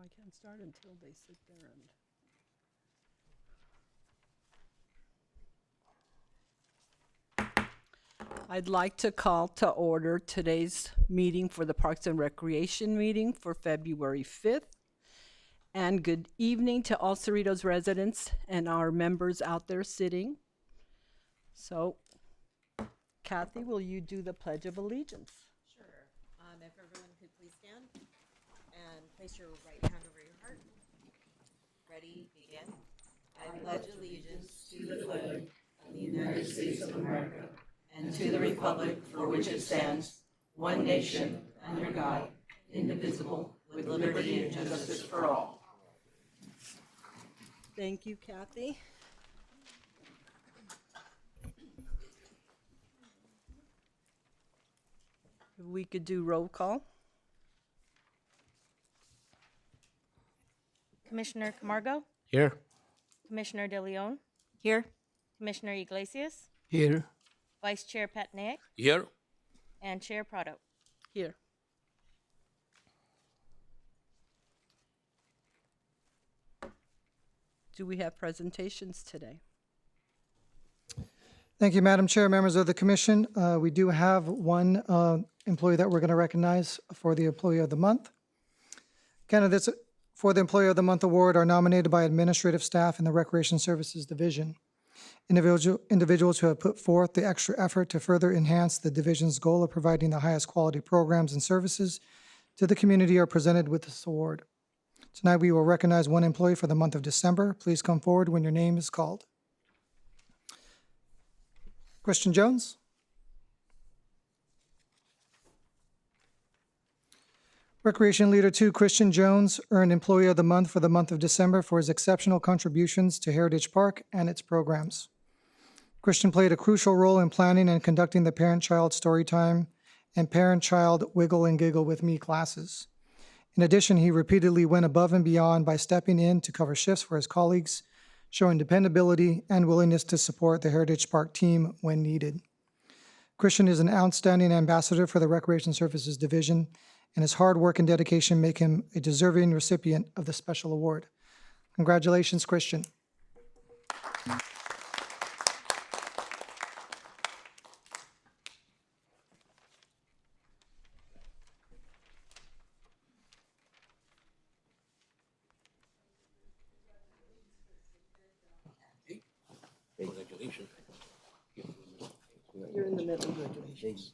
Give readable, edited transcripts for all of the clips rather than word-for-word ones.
I can't start until they sit there and. I'd like to call to order today's meeting for the Parks and Recreation meeting for February 5th. And good evening to all Cerritos residents and our members out there sitting. So, Kathy, will you do the Pledge of Allegiance? Sure. If everyone could please stand and place your right hand over your heart. Ready, begin. I pledge allegiance to the flag of the United States of America and to the republic for which it stands, one nation, under God, indivisible, with liberty and justice for all. Thank you, Kathy. If we could do roll call. Commissioner Camargo, Here. Commissioner De Leon, Here. Commissioner Iglesias, Here. Vice Chair Patnaik, Here. and Chair Prado. Here. Do we have presentations today? Thank you, Madam Chair, members of the commission. We do have one employee that we're going to recognize for the Employee of the Month. Candidates for the Employee of the Month award are nominated by administrative staff in the Recreation Services Division. Individuals who have put forth the extra effort to further enhance the division's goal of providing the highest quality programs and services to the community are presented with this award. Tonight, we will recognize one employee for the month of December. Please come forward when your name is called. Christian Jones. Recreation Leader 2, Christian Jones, earned Employee of the Month for the month of December for his exceptional contributions to Heritage Park and its programs. Christian played a crucial role in planning and conducting the Parent-Child Storytime and Parent-Child Wiggle and Giggle with Me classes. In addition, he repeatedly went above and beyond by stepping in to cover shifts for his colleagues, showing dependability and willingness to support the Heritage Park team when needed. Christian is an outstanding ambassador for the Recreation Services Division, and his hard work and dedication make him a deserving recipient of the special award. Congratulations, Christian. Congratulations. You're in the middle. Congratulations.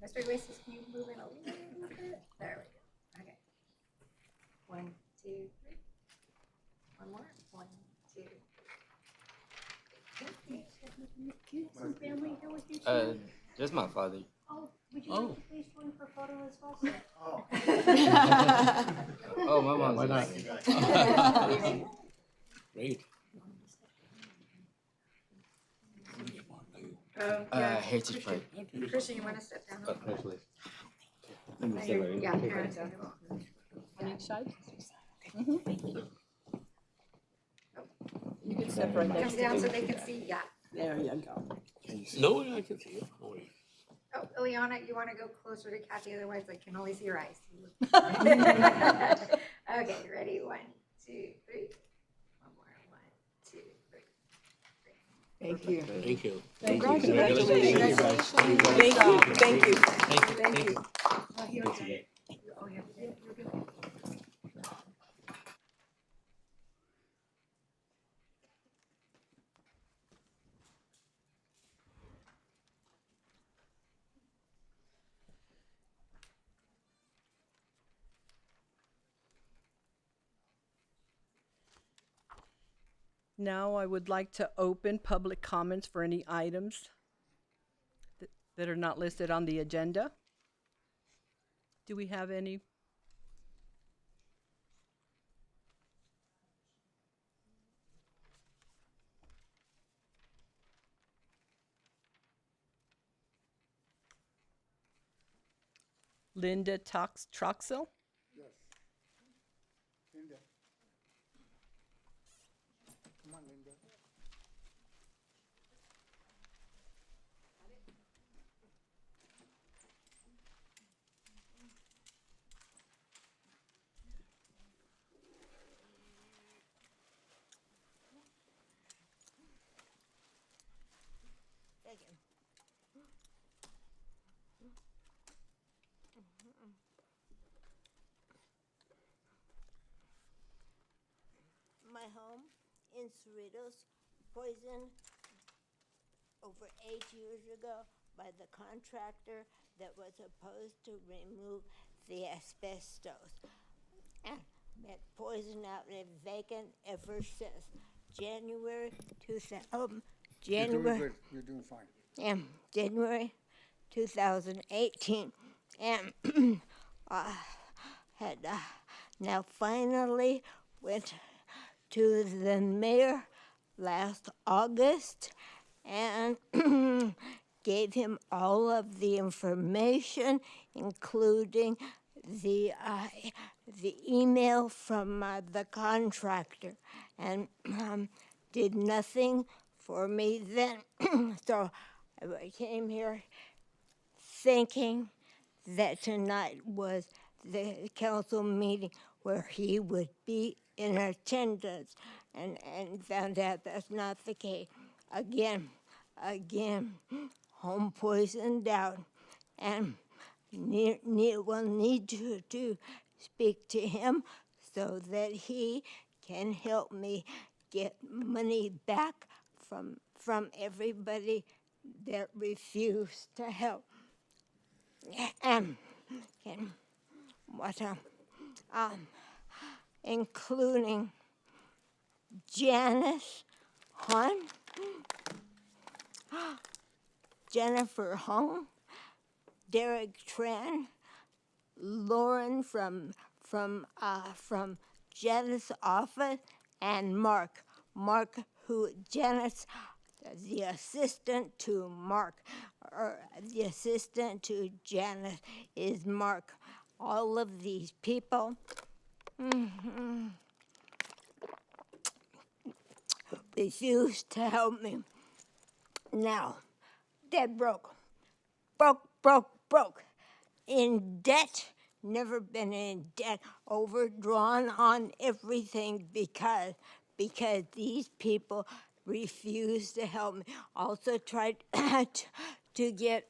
Mr. Iglesias, can you move in a little bit? There we go. Okay. 1, 2, 3. One more. 1, 2, 3. Kids and family here with you too? Just my father. Oh, would you like to please join for photo as well, sir? Oh, my mom's Why not? nice. Great. Heritage Park. Christian, you want to step down? Congratulations. Yeah, parents. On each side? You can step right Come next to down so me. they can see. Yeah. There you go. No, I can see you. No worries. Oh, Ileana, you want to go closer to Kathy? Otherwise, I can only see your eyes. Okay, ready? 1, 2, 3. One more. 1, 2, 3. Thank you. Thank you. Congratulations. Thank you. Thank you. Thank you. Oh, you're okay. Oh, yeah. You're good. Now I would like to open public comments for any items that are not listed on the agenda. Do we have any? Linda Troxel? Yes. Linda. Come on, Linda. you. My home in Cerritos poisoned over 8 years ago by the contractor that was supposed to remove the asbestos. And that poison out and vacant ever since January 2000. You're doing January. good. You're doing fine. January 2018, and had now finally went to the mayor last August and gave him all of the information, including the email from the contractor, and did nothing for me then. So I came here thinking that tonight was the council meeting where he would be in attendance, and found out that's not the case. Again, home poisoned out, and will need to speak to him so that he can help me get money back from everybody that refused to help. And what including Janice Hahn, Jennifer Hung, Derek Tran, Lauren from Janet's office, and Mark, who Janet's the assistant to Mark, or the assistant to Janet is Mark. All of these people refused to help me. Now, dead broke. In debt, never been in debt, overdrawn on everything because these people refused to help me. Also tried to get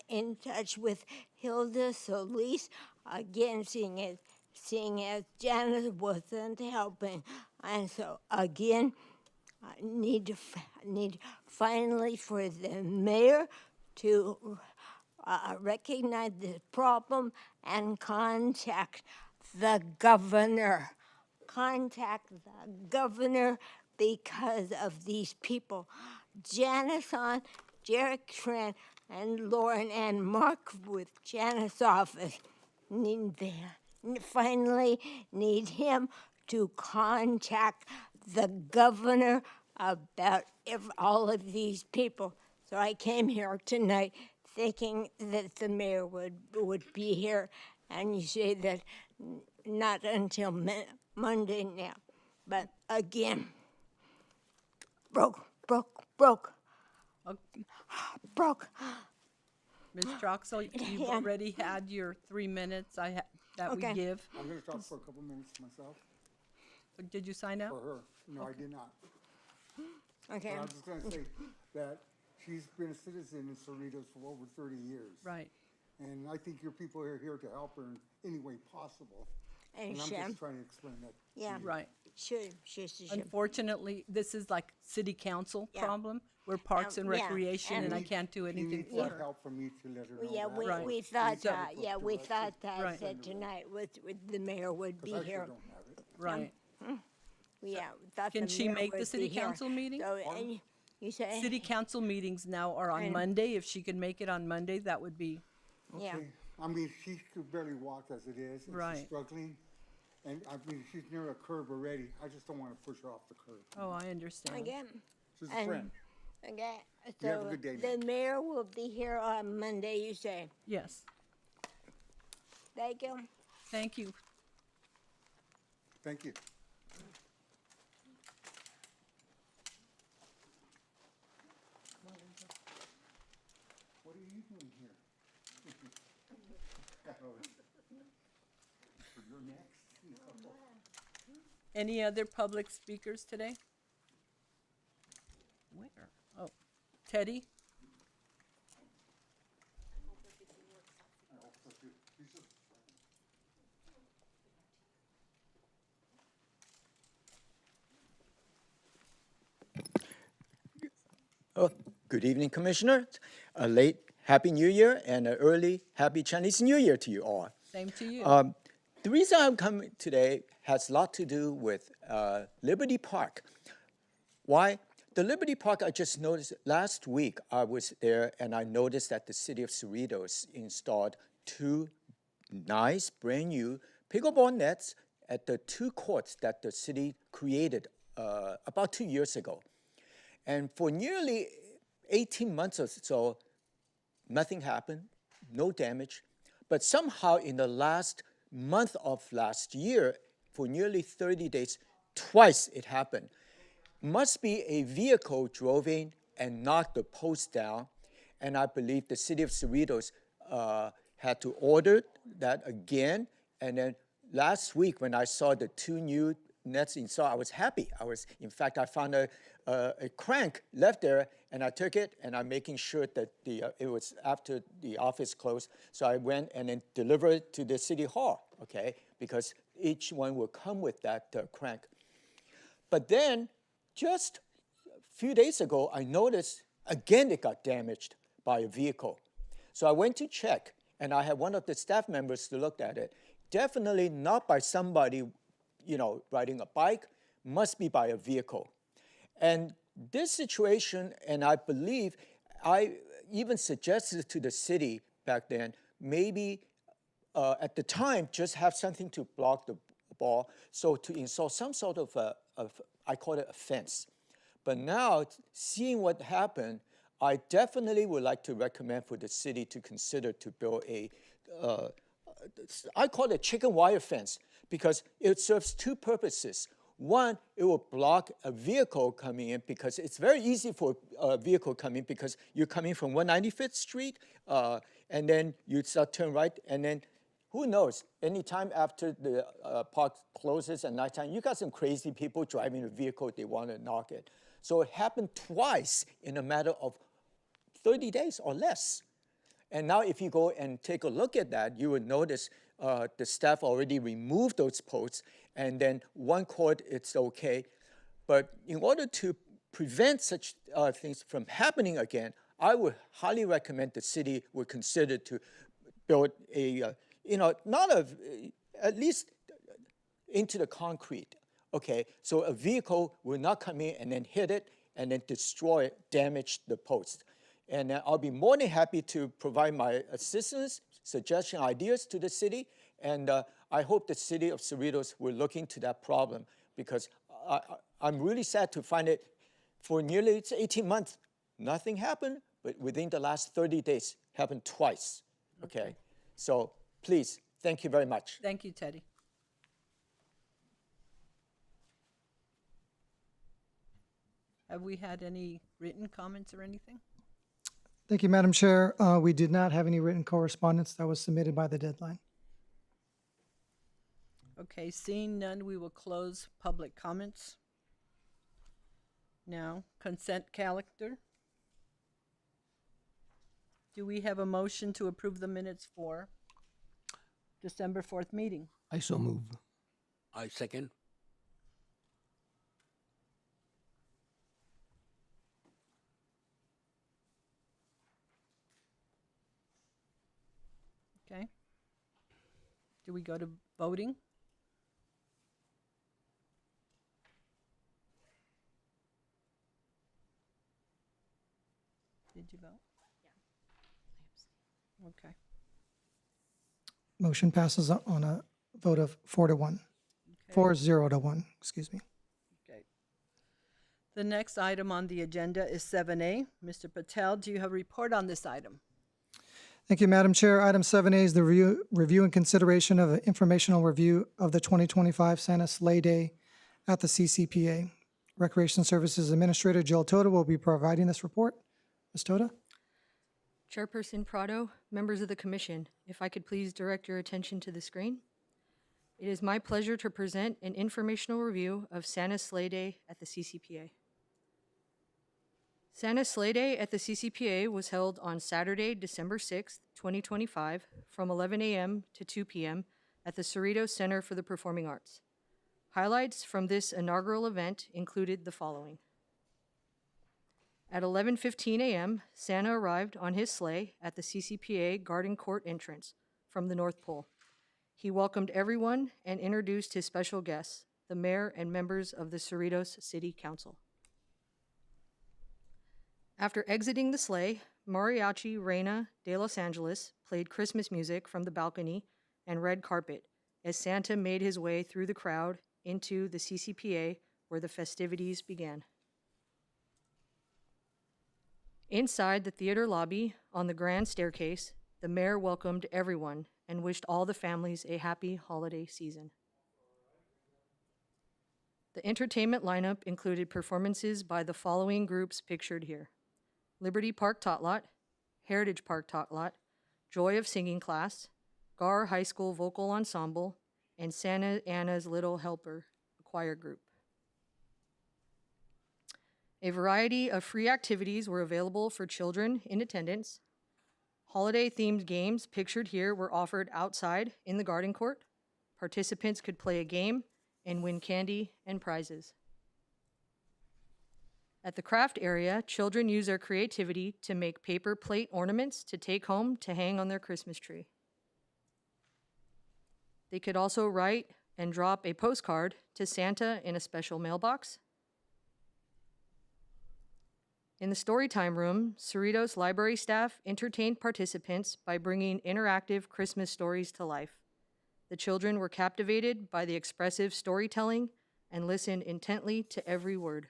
in touch with Hilda Solis, again seeing as Janice wasn't helping. And so again, I need finally for the mayor to recognize this problem and contact the governor. Because of these people. Janice on, Derek Tran, and Lauren and Mark with Janice's office finally need him to contact the governor about all of these people. So I came here tonight thinking that the mayor would be here, and you say that not until Monday now. But again, broke. Ms. Troxel, you've Yeah. already had your 3 minutes that Okay. we give. I'm gonna talk for a couple minutes myself, Did you sign up? for her. No, I did not. Okay. But I was just gonna say that she's been a citizen in Cerritos for over 30 years. Right. And I think your people are here to help her in any way possible. And And I'm Shem. just trying to explain that. Yeah. Right. Sure. Unfortunately, this is like city council Yeah. problem. We're Parks and Yeah, Recreation, and I and- can't do She anything needs for that her. help from me to let her know Yeah, that. Right. we thought So- that. Yeah, we thought Right. tonight with the mayor would be 'Cause I here. sure don't have it. Right. Yeah, we thought Can the she mayor make the would city be here. council meeting? So, and you say City council meetings now are on And- Monday. If she can make it on Monday, that would be, yeah. Okay. I mean, she could barely walk as it is, and Right. she's struggling. And I mean, she's near a curb already. I just don't want to push her off the curb. oh, I understand. Again. She's a And- friend. Okay. You have a So good day the mayor will be here on Monday. You say. Yes. Thank you. Thank you. Thank you. What are you doing here? You're next. Any other public speakers today? Where? Oh, Teddy? Oh, good evening, Commissioner. A late Happy New Year and an early Happy Chinese New Year to you all. Same to you. The reason I'm coming today has a lot to do with Liberty Park. Why? The Liberty Park, I just noticed last week I was there and I noticed that the city of Cerritos installed 2 nice brand new pickleball nets at the 2 courts that the city created about 2 years ago. And for nearly 18 months or so, nothing happened, no damage. But somehow in the last month of last year, for nearly 30 days, twice it happened. Must be a vehicle drove in and knocked the post down. And I believe the city of Cerritos had to order that again. And then last week when I saw the 2 new nets installed, I was happy. In fact, I found a crank left there, and I took it, and I'm making sure that it was after the office closed. So I went and then delivered it to the city hall, okay, because each one will come with that crank. But then, just a few days ago, I noticed again it got damaged by a vehicle. So I went to check, and I had one of the staff members to look at it. Definitely not by somebody, riding a bike, must be by a vehicle. And this situation, and I believe I even suggested to the city back then, maybe at the time, just have something to block the ball, so to install some sort of I call it a fence. But now, seeing what happened, I definitely would like to recommend for the city to consider to build I call it a chicken wire fence, because it serves 2 purposes. One, it will block a vehicle coming in, because it's very easy for a vehicle coming because you're coming from 195th Street, and then you start turn right, and then who knows, anytime after the park closes at nighttime, you got some crazy people driving a vehicle, they want to knock it. So it happened twice in a matter of 30 days or less. And now if you go and take a look at that, you will notice the staff already removed those posts, and then one court, it's okay. But in order to prevent such things from happening again, I would highly recommend the city would consider to build at least into the concrete, okay? So a vehicle will not come in and then hit it and then destroy it, damage the post. And I'll be more than happy to provide my assistance, suggestion, ideas to the city. And I hope the city of Cerritos will look into that problem, because I'm really sad to find it for nearly 18 months. Nothing happened, but within the last 30 days, happened twice, okay? So please, thank you very much. Thank you, Teddy. Have we had any written comments or anything? Thank you, Madam Chair. We did not have any written correspondence that was submitted by the deadline. Okay, seeing none, we will close public comments. Now, consent calendar. Do we have a motion to approve the minutes for December 4th meeting? I so move. I second. Okay. Do we go to voting? Did you vote? Yeah. Okay. Motion passes on a vote of 4-1. 4-0-1, excuse me. Okay. The next item on the agenda is 7A. Mr. Patel, do you have a report on this item? Thank you, Madam Chair. Item 7A is the review and consideration of an informational review of the 2025 Santa Sleigh Day at the CCPA. Recreation Services Administrator Jill Toda will be providing this report. Ms. Toda? Chairperson Prado, members of the Commission, if I could please direct your attention to the screen. It is my pleasure to present an informational review of Santa Sleigh Day at the CCPA. Santa Sleigh Day at the CCPA was held on Saturday, December 6th, 2025, from 11 a.m. to 2 p.m. at the Cerritos Center for the Performing Arts. Highlights from this inaugural event included the following. At 11:15 a.m., Santa arrived on his sleigh at the CCPA Garden Court entrance from the North Pole. He welcomed everyone and introduced his special guests, the mayor and members of the Cerritos City Council. After exiting the sleigh, Mariachi Reina de Los Angeles played Christmas music from the balcony and red carpet as Santa made his way through the crowd into the CCPA where the festivities began. Inside the theater lobby, on the grand staircase, the mayor welcomed everyone and wished all the families a happy holiday season. The entertainment lineup included performances by the following groups pictured here: Liberty Park Tot Lot, Heritage Park Tot Lot, Joy of Singing Class, Gar High School Vocal Ensemble, and Santa Anna's Little Helper, a choir group. A variety of free activities were available for children in attendance. Holiday-themed games pictured here were offered outside in the garden court. Participants could play a game and win candy and prizes. At the craft area, children use their creativity to make paper plate ornaments to take home to hang on their Christmas tree. They could also write and drop a postcard to Santa in a special mailbox. In the Storytime room, Cerritos library staff entertained participants by bringing interactive Christmas stories to life. The children were captivated by the expressive storytelling and listened intently to every word.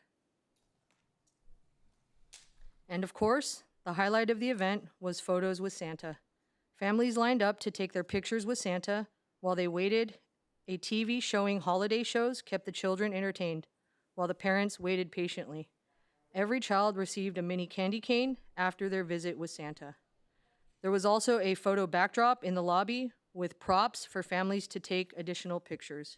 And of course, the highlight of the event was photos with Santa. Families lined up to take their pictures with Santa while they waited. A TV showing holiday shows kept the children entertained, while the parents waited patiently. Every child received a mini candy cane after their visit with Santa. There was also a photo backdrop in the lobby with props for families to take additional pictures.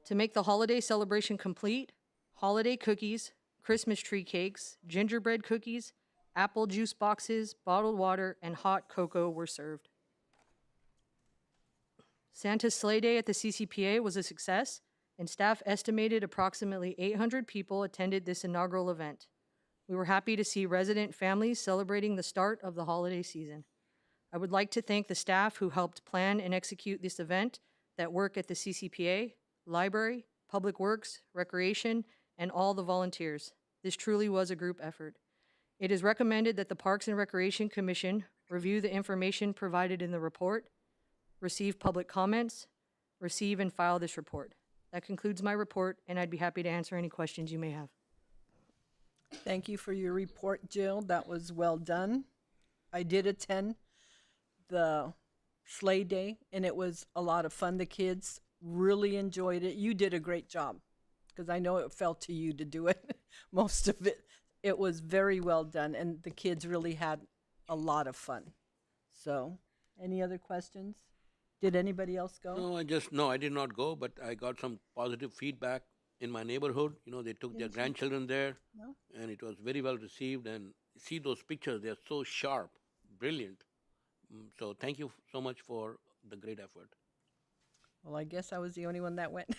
To make the holiday celebration complete, holiday cookies, Christmas tree cakes, gingerbread cookies, apple juice boxes, bottled water, and hot cocoa were served. Santa's sleigh day at the CCPA was a success, and staff estimated approximately 800 people attended this inaugural event. We were happy to see resident families celebrating the start of the holiday season. I would like to thank the staff who helped plan and execute this event that work at the CCPA, library, Public Works, Recreation, and all the volunteers. This truly was a group effort. It is recommended that the Parks and Recreation Commission review the information provided in the report, receive public comments, receive and file this report. That concludes my report, and I'd be happy to answer any questions you may have. Thank you for your report, Jill. That was well done. I did attend the sleigh day, and it was a lot of fun. The kids really enjoyed it. You did a great job, because I know it fell to you to do it. Most of it, it was very well done, and the kids really had a lot of fun. So, any other questions? Did anybody else go? No, I did not go, but I got some positive feedback in my neighborhood. You know, they took their grandchildren there, No? and it was very well received. And see those pictures, they're so sharp, brilliant. So thank you so much for the great effort. Well, I guess I was the only one that went.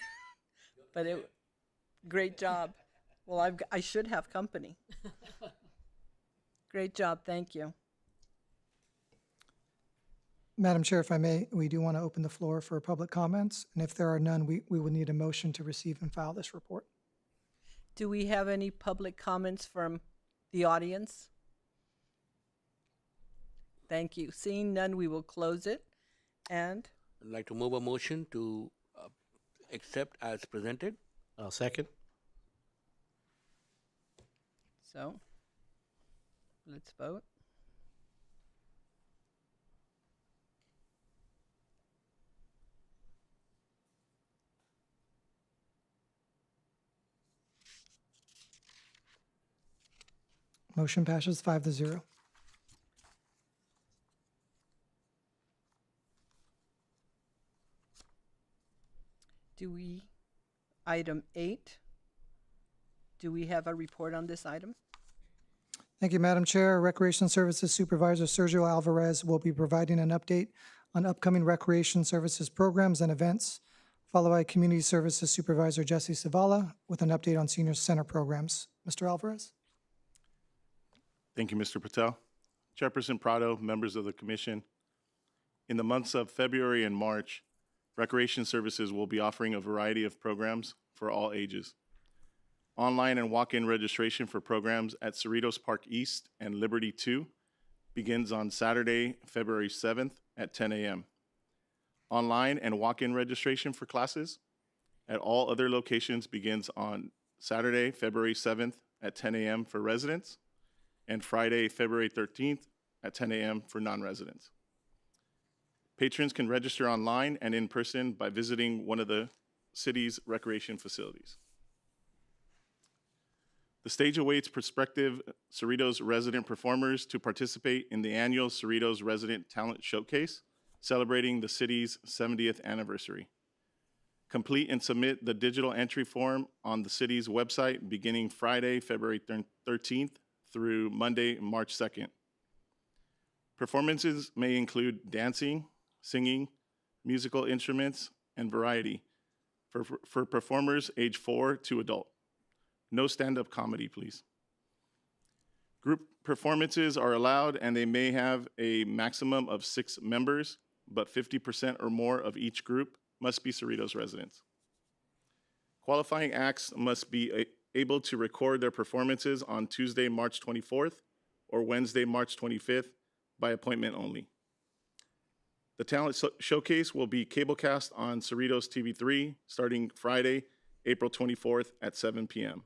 But great job. Well, I should have company. Great job, thank you. Madam Chair, if I may, we do want to open the floor for public comments, and if there are none, we would need a motion to receive and file this report. Do we have any public comments from the audience? Thank you. Seeing none, we will close it. And I'd like to move a motion to accept as presented. I'll second. so, let's vote. Motion passes 5-0. Item 8, do we have a report on this item? Thank you, Madam Chair. Recreation Services Supervisor Sergio Alvarez will be providing an update on upcoming recreation services programs and events followed by Community Services Supervisor Jesse Savala with an update on senior center programs. Mr. Alvarez? Thank you, Mr. Patel. Chairperson Prado, members of the commission. In the months of February and March, Recreation Services will be offering a variety of programs for all ages. Online and walk-in registration for programs at Cerritos Park East and Liberty 2 begins on Saturday, February 7th at 10 a.m. Online and walk-in registration for classes at all other locations begins on Saturday, February 7th at 10 a.m. for residents and Friday, February 13th at 10 a.m. for non-residents. Patrons can register online and in person by visiting one of the city's recreation facilities. The stage awaits prospective Cerritos resident performers to participate in the annual Cerritos Resident Talent Showcase, celebrating the city's 70th anniversary. Complete and submit the digital entry form on the city's website beginning Friday, February 13th through Monday, March 2nd. Performances may include dancing, singing, musical instruments, and variety for performers age 4 to adult. No stand-up comedy, please. Group performances are allowed and they may have a maximum of 6 members, but 50% or more of each group must be Cerritos residents. Qualifying acts must be able to record their performances on Tuesday, March 24th or Wednesday, March 25th by appointment only. The talent showcase will be cablecast on Cerritos TV3 starting Friday, April 24th at 7 p.m.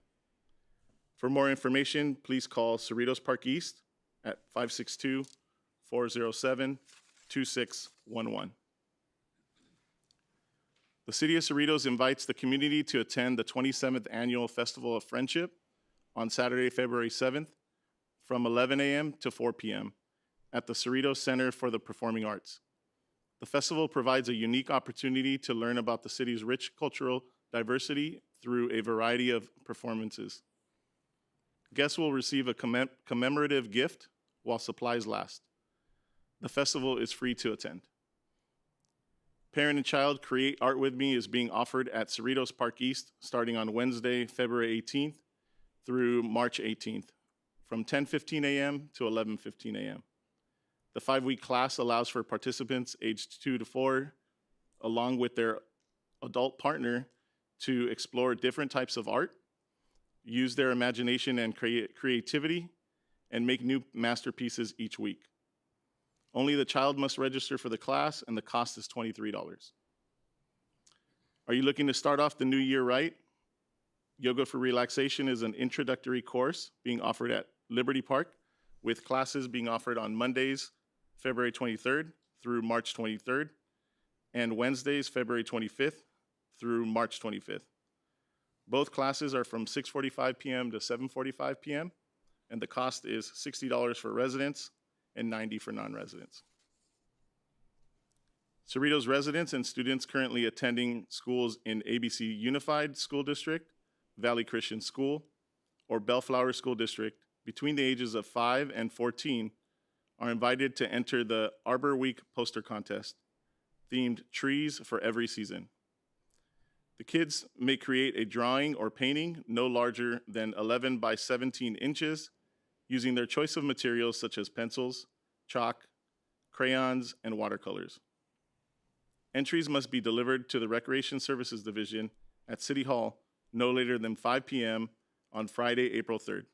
For more information, please call Cerritos Park East at 562-407-2611. The City of Cerritos invites the community to attend the 27th Annual Festival of Friendship on Saturday, February 7th from 11 a.m. to 4 p.m. at the Cerritos Center for the Performing Arts. The festival provides a unique opportunity to learn about the city's rich cultural diversity through a variety of performances. Guests will receive a commemorative gift while supplies last. The festival is free to attend. Parent and Child Create Art With Me is being offered at Cerritos Park East starting on Wednesday, February 18th through March 18th from 10:15 a.m. to 11:15 a.m. The 5-week class allows for participants aged 2 to 4, along with their adult partner, to explore different types of art, use their imagination and creativity, and make new masterpieces each week. Only the child must register for the class, and the cost is $23. Are you looking to start off the new year right? Yoga for Relaxation is an introductory course being offered at Liberty Park, with classes being offered on Mondays, February 23rd through March 23rd, and Wednesdays, February 25th through March 25th. Both classes are from 6:45 p.m. to 7:45 p.m., and the cost is $60 for residents and $90 for non-residents. Cerritos residents and students currently attending schools in ABC Unified School District, Valley Christian School, or Bellflower School District between the ages of 5 and 14 are invited to enter the Arbor Week poster contest, themed Trees for Every Season. The kids may create a drawing or painting no larger than 11 by 17 inches using their choice of materials such as pencils, chalk, crayons, and watercolors. Entries must be delivered to the Recreation Services Division at City Hall no later than 5 p.m. on Friday, April 3rd.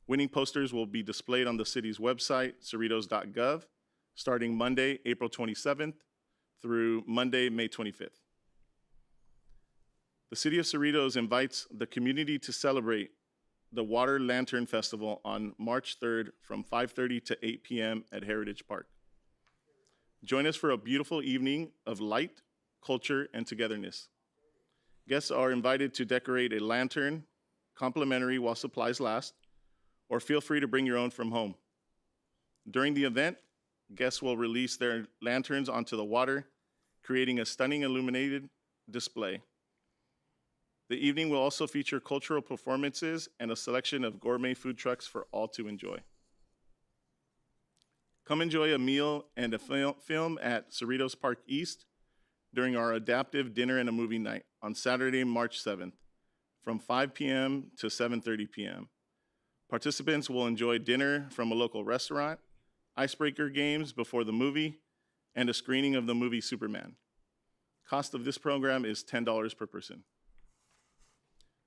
Winning posters will be displayed on the city's website, cerritos.gov, starting Monday, April 27th through Monday, May 25th. The City of Cerritos invites the community to celebrate the Water Lantern Festival on March 3rd from 5:30 to 8 p.m. at Heritage Park. Join us for a beautiful evening of light, culture, and togetherness. Guests are invited to decorate a lantern, complimentary while supplies last, or feel free to bring your own from home. During the event, guests will release their lanterns onto the water, creating a stunning illuminated display. The evening will also feature cultural performances and a selection of gourmet food trucks for all to enjoy. Come enjoy a meal and a film at Cerritos Park East during our adaptive dinner and a movie night on Saturday, March 7th, from 5 p.m. to 7:30 p.m. Participants will enjoy dinner from a local restaurant, icebreaker games before the movie, and a screening of the movie Superman. Cost of this program is $10 per person.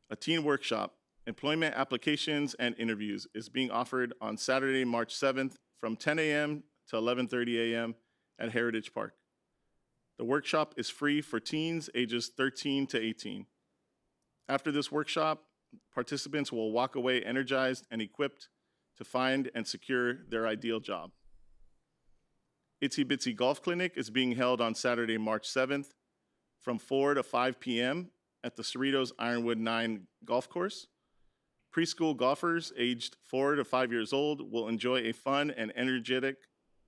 A teen workshop, employment applications and interviews, is being offered on Saturday, March 7th from 10 a.m. to 11:30 a.m. at Heritage Park. The workshop is free for teens ages 13 to 18. After this workshop, participants will walk away energized and equipped to find and secure their ideal job. Itsy Bitsy Golf Clinic is being held on Saturday, March 7th from 4 to 5 p.m. at the Cerritos Ironwood 9 Golf Course. Preschool golfers aged 4 to 5 years old will enjoy a fun and energetic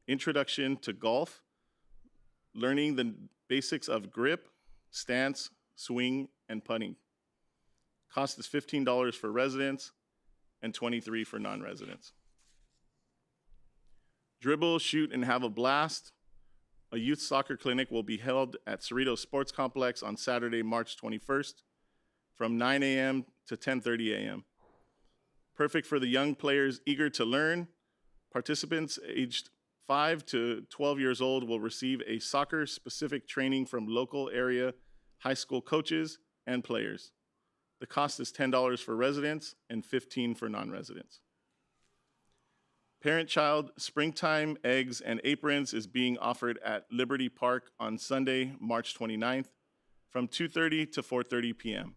introduction to golf, learning the basics of grip, stance, swing, and putting. Cost is $15 for residents and $23 for non-residents. Dribble, shoot, and have a blast. A youth soccer clinic will be held at Cerritos Sports Complex on Saturday, March 21st from 9 a.m. to 10:30 a.m. Perfect for the young players eager to learn. Participants aged 5 to 12 years old will receive a soccer-specific training from local area high school coaches and players. The cost is $10 for residents and $15 for non-residents. Parent-child springtime eggs and aprons is being offered at Liberty Park on Sunday, March 29th from 2:30 to 4:30 p.m.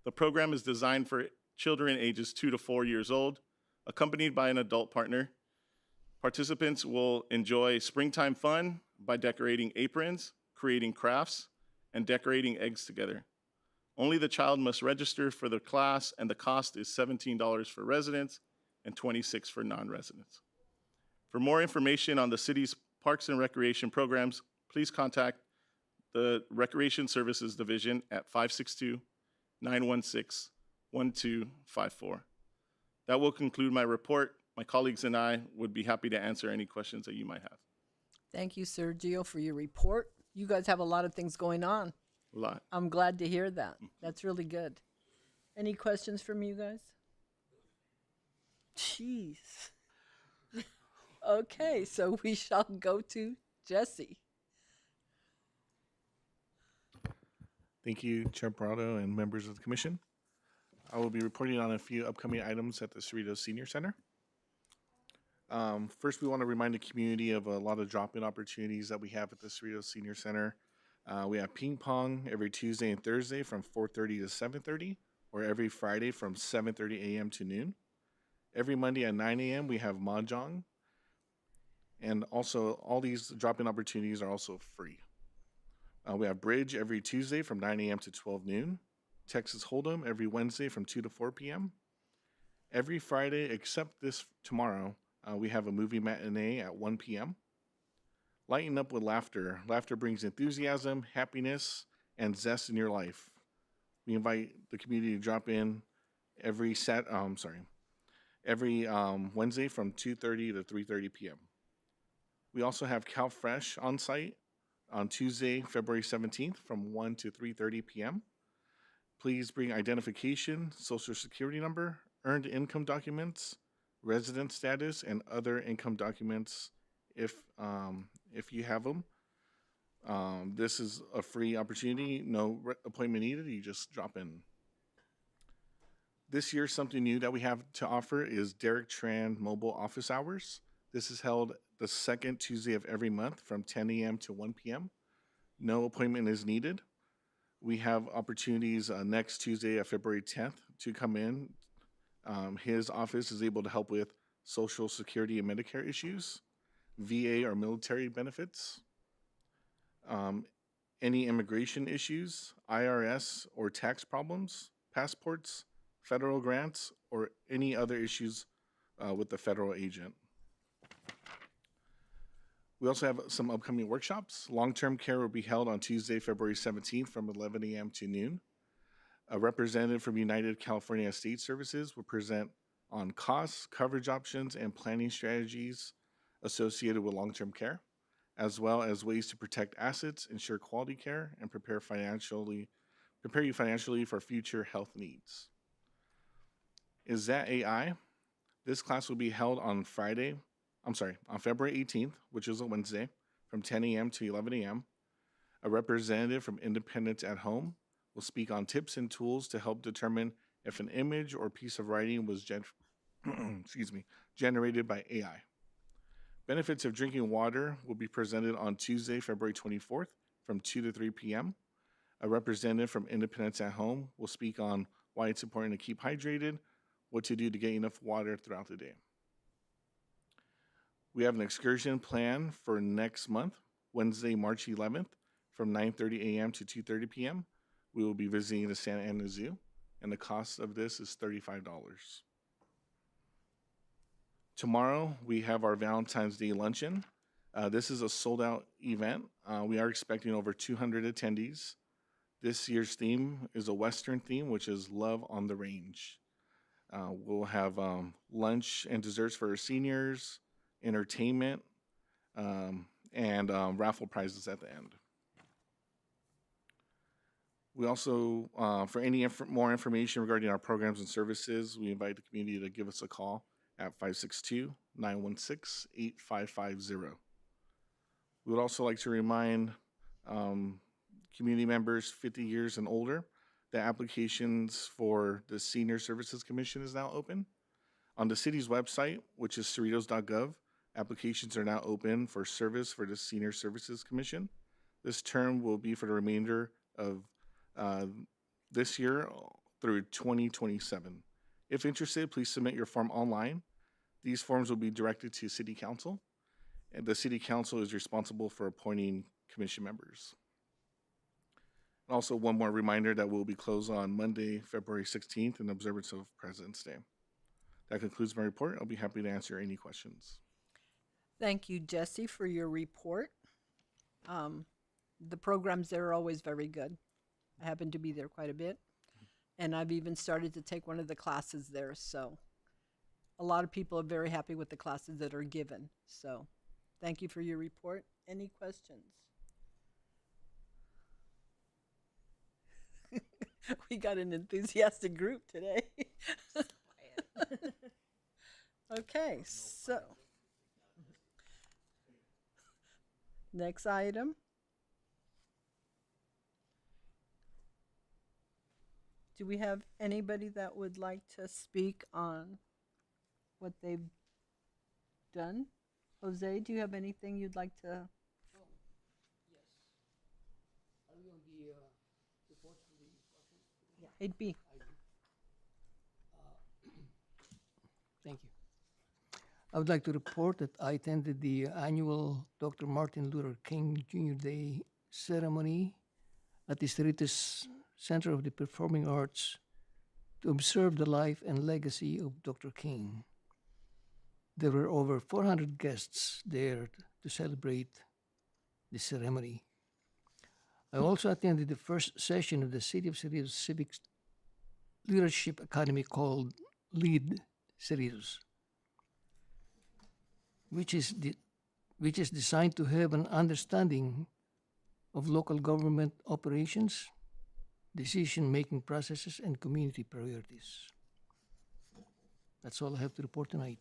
The program is designed for children ages 2 to 4 years old, accompanied by an adult partner. Participants will enjoy springtime fun by decorating aprons, creating crafts, and decorating eggs together. Only the child must register for the class, and the cost is $17 for residents and $26 for non-residents. For more information on the city's Parks and Recreation programs, please contact the Recreation Services Division at 562-916-1254. That will conclude my report. My colleagues and I would be happy to answer any questions that you might have. Thank you, Sergio, for your report. You guys have a lot of things going on. A lot. I'm glad to hear that. That's really good. Any questions from you guys? Jeez. Okay, so we shall go to Jesse. Thank you, Chair Parado and members of the commission. I will be reporting on a few upcoming items at the Cerritos Senior Center. First, we want to remind the community of a lot of drop-in opportunities that we have at the Cerritos Senior Center. We have ping pong every Tuesday and Thursday from 4:30 to 7:30, or every Friday from 7:30 a.m. to noon. Every Monday at 9 a.m. we have mahjong. And also, all these drop-in opportunities are also free. We have bridge every Tuesday from 9 a.m. to 12 noon. Texas Hold'em every Wednesday from 2 to 4 p.m. Every Friday, except this tomorrow, we have a movie matinee at 1 p.m. Lighten up with laughter. Laughter brings enthusiasm, happiness, and zest in your life. We invite the community to drop in every Wednesday from 2:30 to 3:30 p.m. We also have CalFresh on site on Tuesday, February 17th from 1 to 3:30 p.m. Please bring identification, social security number, earned income documents, resident status, and other income documents if you have them. This is a free opportunity, no appointment needed, you just drop in. This year, something new that we have to offer is Derek Tran Mobile Office Hours. This is held the second Tuesday of every month from 10 a.m. to 1 p.m. No appointment is needed. We have opportunities next Tuesday, February 10th, to come in. His office is able to help with Social Security and Medicare issues, VA or military benefits, any immigration issues, IRS or tax problems, passports, federal grants, or any other issues with the federal agent. We also have some upcoming workshops. Long-term care will be held on Tuesday, February 17th from 11 a.m. to noon. A representative from United California State Services will present on costs, coverage options, and planning strategies associated with long-term care. as well as ways to protect assets, ensure quality care, and prepare you financially for future health needs. Is that AI? This class will be held on February 18th, which is a Wednesday, from 10 a.m. to 11 a.m. A representative from Independence at Home will speak on tips and tools to help determine if an image or piece of writing was generated by AI. Benefits of drinking water will be presented on Tuesday, February 24th from 2 to 3 p.m. A representative from Independence at Home will speak on why it's important to keep hydrated, what to do to get enough water throughout the day. We have an excursion plan for next month, Wednesday, March 11th, from 9:30 a.m. to 2:30 p.m. We will be visiting the Santa Ana Zoo, and the cost of this is $35. Tomorrow, we have our Valentine's Day luncheon. This is a sold-out event. We are expecting over 200 attendees. This year's theme is a Western theme, which is Love on the Range. We'll have lunch and desserts for our seniors, entertainment, and raffle prizes at the end. We also, for any more information regarding our programs and services, we invite the community to give us a call at 562-916-8550. We would also like to remind community members 50 years and older that applications for the Senior Services Commission is now open. On the city's website, which is cerritos.gov, applications are now open for service for the Senior Services Commission. This term will be for the remainder of this year through 2027. If interested, please submit your form online. These forms will be directed to City Council, and the City Council is responsible for appointing commission members. And also, one more reminder that we'll be closed on Monday, February 16th in observance of President's Day. That concludes my report. I'll be happy to answer any questions. Thank you, Jesse, for your report. The programs there are always very good. I happen to be there quite a bit, and I've even started to take one of the classes there, so a lot of people are very happy with the classes that are given. So thank you for your report. Any questions? We got an enthusiastic group today. Okay, so next item. Do we have anybody that would like to speak on what they've done? Jose, do you have anything you'd like to? Are we on the report from the department? Yeah, 8B. Thank you. I would like to report that I attended the annual Dr. Martin Luther King Jr. Day ceremony at the Cerritos Center of the Performing Arts to observe the life and legacy of Dr. King. There were over 400 guests there to celebrate the ceremony. I also attended the first session of the City of Cerritos Civic Leadership Academy called Lead Cerritos, which is designed to have an understanding of local government operations, decision-making processes, and community priorities. That's all I have to report tonight.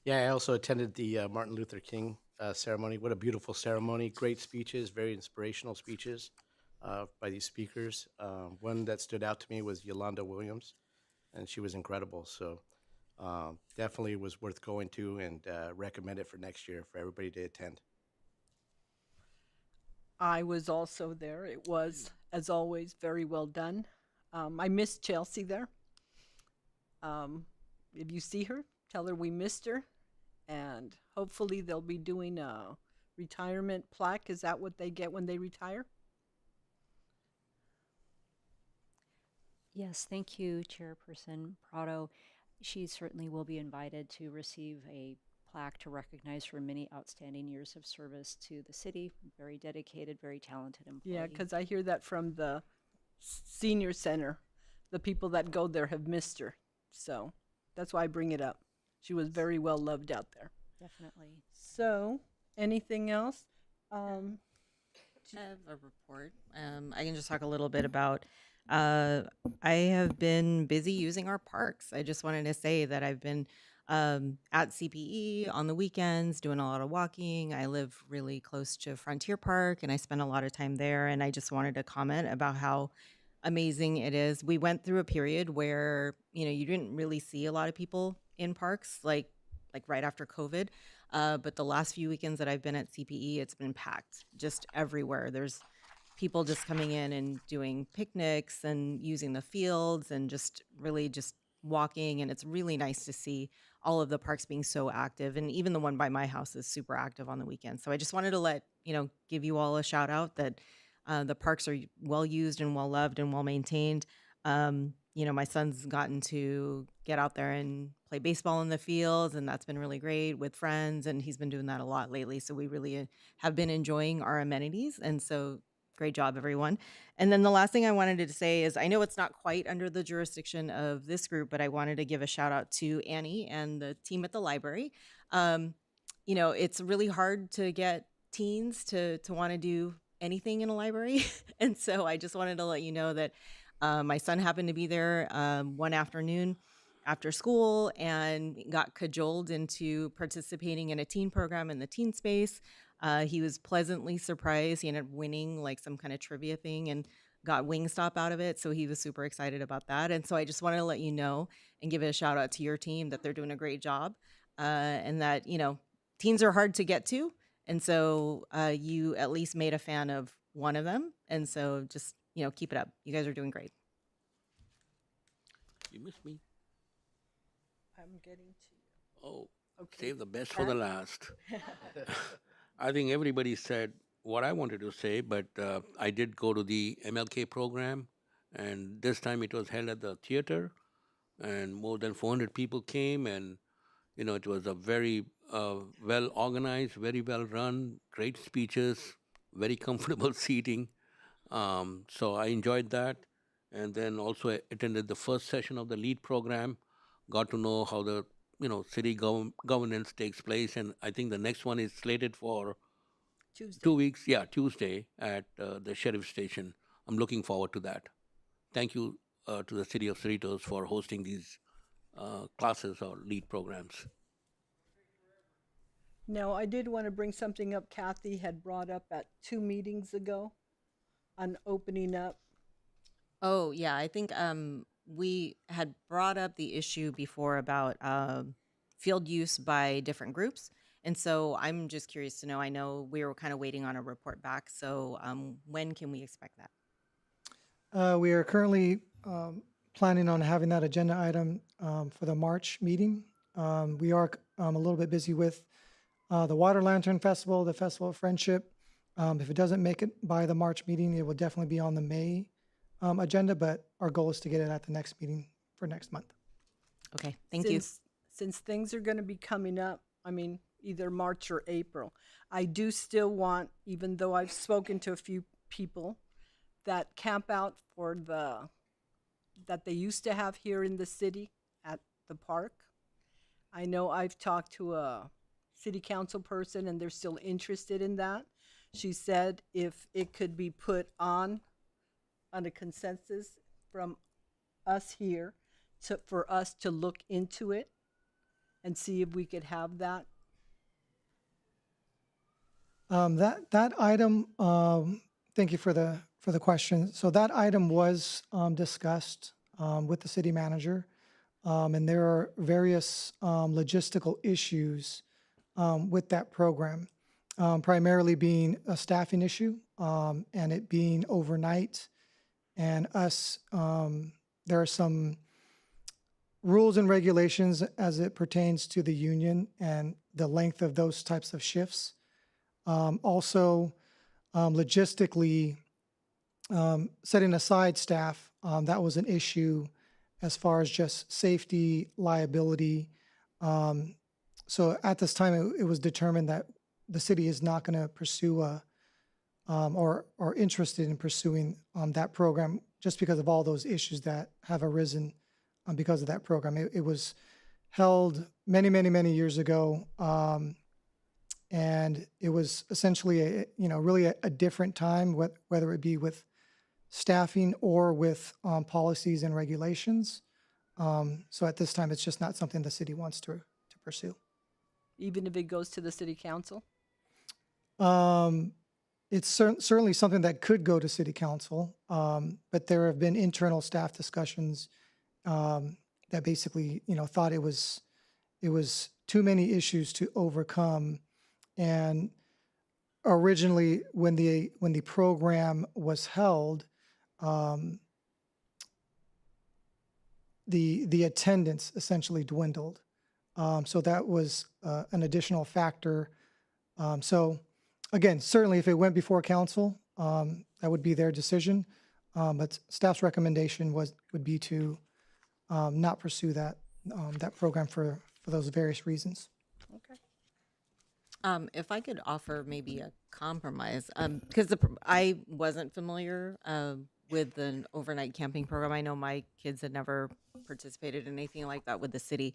Yeah, I also attended the Martin Luther King ceremony. What a beautiful ceremony. Great speeches, very inspirational speeches by these speakers. One that stood out to me was Yolanda Williams, and she was incredible. So definitely was worth going to, and recommend it for next year for everybody to attend. I was also there. It was, as always, very well done. I missed Chelsea there. If you see her, tell her we missed her. And hopefully they'll be doing a retirement plaque. Is that what they get when they retire? Yes, thank you, Chairperson Prado. She certainly will be invited to receive a plaque to recognize her many outstanding years of service to the city. Very dedicated, very talented employee. Yeah, because I hear that from the senior center. The people that go there have missed her. So that's why I bring it up. She was very well loved out there. Definitely. So, anything else? I have a report. I can just talk a little bit about. I have been busy using our parks. I just wanted to say that I've been at CPE on the weekends, doing a lot of walking. I live really close to Frontier Park, and I spend a lot of time there. And I just wanted to comment about how amazing it is. We went through a period where you didn't really see a lot of people in parks, like right after COVID. But the last few weekends that I've been at CPE, it's been packed just everywhere. There's people just coming in and doing picnics and using the fields and just really just walking. And it's really nice to see all of the parks being so active. And even the one by my house is super active on the weekends. So I just wanted to give you all a shout out that the parks are well used and well loved and well maintained. My son's gotten to get out there and play baseball in the fields, and that's been really great with friends. And he's been doing that a lot lately. So we really have been enjoying our amenities. And so great job, everyone. And then the last thing I wanted to say is I know it's not quite under the jurisdiction of this group, but I wanted to give a shout out to Annie and the team at the library. It's really hard to get teens to want to do anything in a library. And so I just wanted to let you know that my son happened to be there one afternoon after school and got cajoled into participating in a teen program in the teen space. He was pleasantly surprised. He ended up winning like some kind of trivia thing and got Wingstop out of it. So he was super excited about that. And so I just wanted to let you know and give it a shout out to your team that they're doing a great job and that, teens are hard to get to. And so you at least made a fan of one of them. And so just, keep it up. You guys are doing great. You missed me. I'm getting to you. Oh, Okay. save the best for the last. I think everybody said what I wanted to say, but I did go to the MLK program, and this time it was held at the theater, and more than 400 people came, and it was a very well organized, very well run, great speeches, very comfortable seating. So I enjoyed that, and then also I attended the first session of the LEAD program, got to know how the city governance takes place, and I think the next one is slated for Tuesday. 2 weeks. Yeah, Tuesday at the sheriff station. I'm looking forward to that. Thank you to the city of Cerritos for hosting these classes or LEAD programs. Now, I did want to bring something up Kathy had brought up at 2 meetings ago on opening up. Oh, yeah. I think we had brought up the issue before about field use by different groups. And so I'm just curious to know, I know we were kind of waiting on a report back. So when can we expect that? We are currently planning on having that agenda item for the March meeting. We are a little bit busy with the Water Lantern Festival, the Festival of Friendship. If it doesn't make it by the March meeting, it will definitely be on the May agenda, but our goal is to get it at the next meeting for next month. Okay, thank you. Since things are going to be coming up, either March or April, I do still want, even though I've spoken to a few people that camp out that they used to have here in the city at the park. I know I've talked to a city council person and they're still interested in that. She said if it could be put on a consensus from us here for us to look into it and see if we could have that. That item, thank you for the question. So that item was discussed with the city manager, and there are various logistical issues with that program, primarily being a staffing issue and it being overnight, and us. There are some rules and regulations as it pertains to the union and the length of those types of shifts. Also, logistically, setting aside staff, that was an issue as far as just safety, liability. So at this time, it was determined that the city is not going to pursue or interested in pursuing that program just because of all those issues that have arisen because of that program. It was held many, many, many years ago. And it was essentially really a different time, whether it be with staffing or with policies and regulations. So at this time, it's just not something the city wants to pursue. Even if it goes to the city council? It's certainly something that could go to city council, but there have been internal staff discussions that basically, thought it was too many issues to overcome. And originally, when the program was held, the attendance essentially dwindled. So that was an additional factor. So again, certainly if it went before council, that would be their decision. But staff's recommendation would be to not pursue that program for those various reasons. Okay. If I could offer maybe a compromise, because I wasn't familiar with an overnight camping program. I know my kids had never participated in anything like that with the city.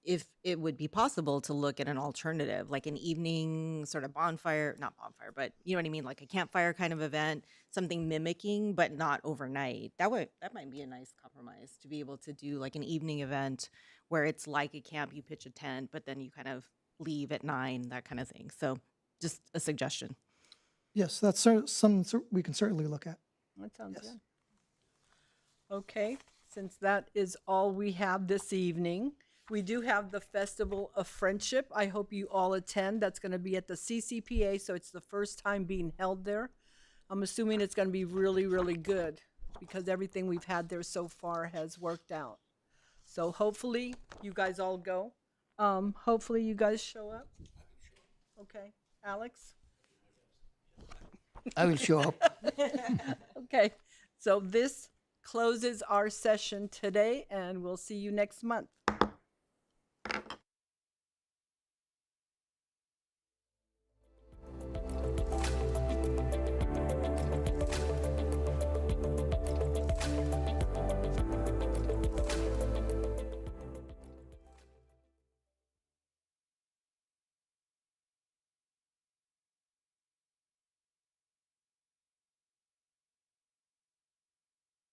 If it would be possible to look at an alternative, like an evening sort of bonfire, not bonfire, but you know what I mean, like a campfire kind of event, something mimicking, but not overnight. That might be a nice compromise to be able to do like an evening event where it's like a camp, you pitch a tent, but then you kind of leave at 9, that kind of thing. So just a suggestion. Yes, that's something we can certainly look at. That sounds good. Okay, since that is all we have this evening, we do have the Festival of Friendship. I hope you all attend. That's going to be at the CCPA, so it's the first time being held there. I'm assuming it's going to be really, really good because everything we've had there so far has worked out. So hopefully you guys all go. Hopefully you guys show up. Okay, Alex? I will show up. Okay, so this closes our session today, and we'll see you next month.